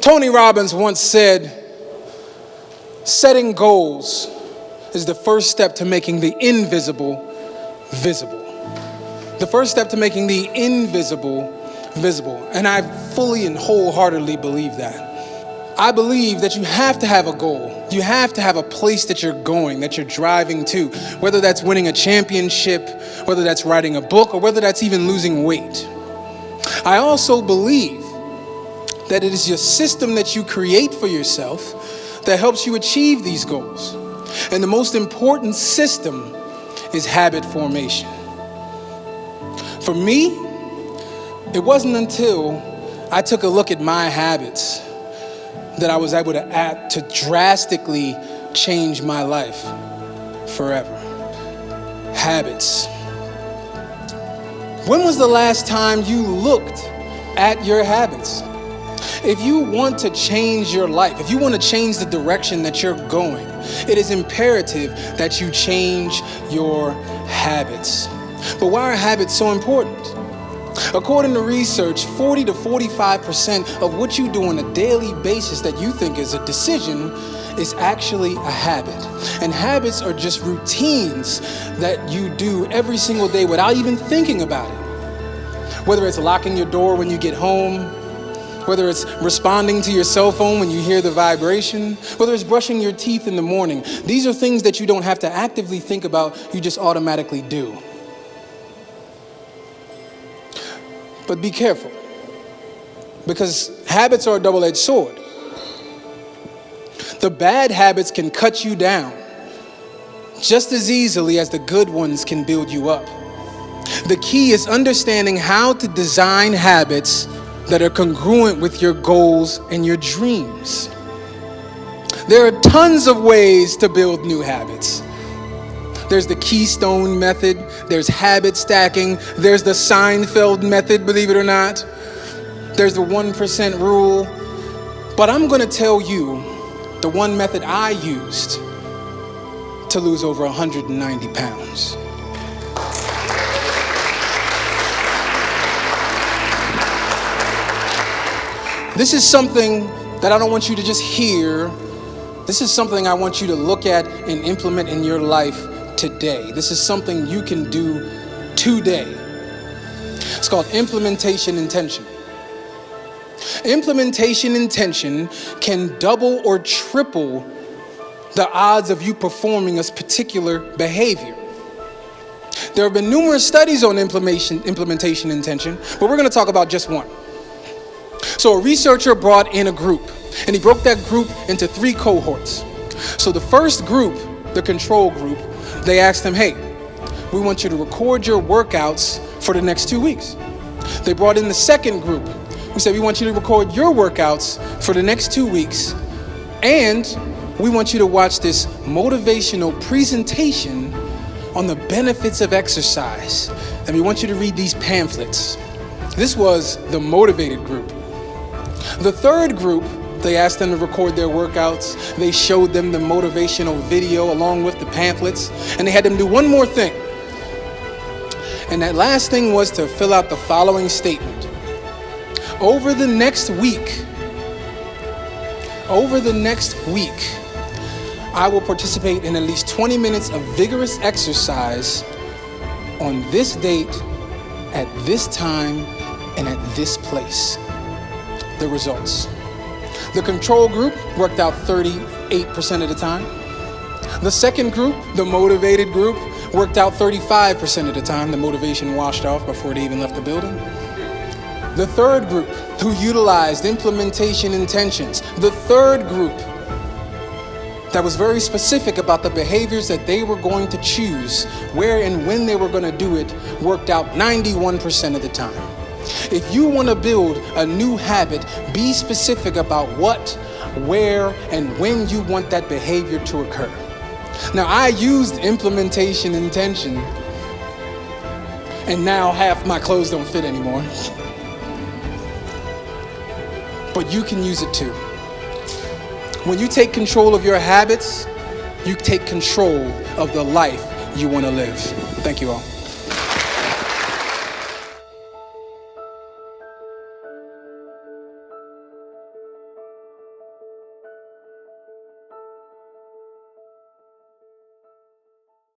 Tony Robbins once said, setting goals is the first step to making the invisible visible. The first step to making the invisible visible. And I fully and wholeheartedly believe that. I believe that you have to have a goal. You have to have a place that you're going, that you're driving to, whether that's winning a championship, whether that's writing a book, or whether that's even losing weight. I also believe that it is your system that you create for yourself that helps you achieve these goals. And the most important system is habit formation. For me, it wasn't until I took a look at my habits that I was able to drastically change my life forever. Habits. When was the last time you looked at your habits? If you want to change your life, if you want to change the direction that you're going, it is imperative that you change your habits. But why are habits so important? According to research, 40 to 45% of what you do on a daily basis that you think is a decision is actually a habit. And habits are just routines that you do every single day without even thinking about it. Whether it's locking your door when you get home, whether it's responding to your cell phone when you hear the vibration, whether it's brushing your teeth in the morning, these are things that you don't have to actively think about, you just automatically do. But be careful, because habits are a double-edged sword. The bad habits can cut you down just as easily as the good ones can build you up. The key is understanding how to design habits that are congruent with your goals and your dreams. There are tons of ways to build new habits. There's the Keystone method, there's habit stacking, there's the Seinfeld method, believe it or not. There's the 1% rule. But I'm gonna tell you the one method I used to lose over 190 pounds. This is something that I don't want you to just hear. This is something I want you to look at and implement in your life today. This is something you can do today. It's called implementation intention. Implementation intention can double or triple the odds of you performing a particular behavior. There have been numerous studies on implementation intention, but we're going to talk about just one. So a researcher brought in a group, and he broke that group into 3 cohorts. So the first group, the control group, they asked him, hey, we want you to record your workouts for the next 2 weeks. They brought in the second group. We said, we want you to record your workouts for the next 2 weeks, and we want you to watch this motivational presentation on the benefits of exercise. And we want you to read these pamphlets. This was the motivated group. The third group, they asked them to record their workouts. They showed them the motivational video along with the pamphlets, and they had them do one more thing. And that last thing was to fill out the following statement. Over the next week, I will participate in at least 20 minutes of vigorous exercise on this date, at this time, and at this place. The results. The control group worked out 38% of the time. The second group, the motivated group, worked out 35% of the time. The motivation washed off before they even left the building. The third group, who utilized implementation intentions, the third group that was very specific about the behaviors that they were going to choose, where and when they were going to do it, worked out 91% of the time. If you want to build a new habit, be specific about what, where, and when you want that behavior to occur. Now, I used implementation intention, and now half my clothes don't fit anymore. But you can use it too. When you take control of your habits, you take control of the life you want to live. Thank you all.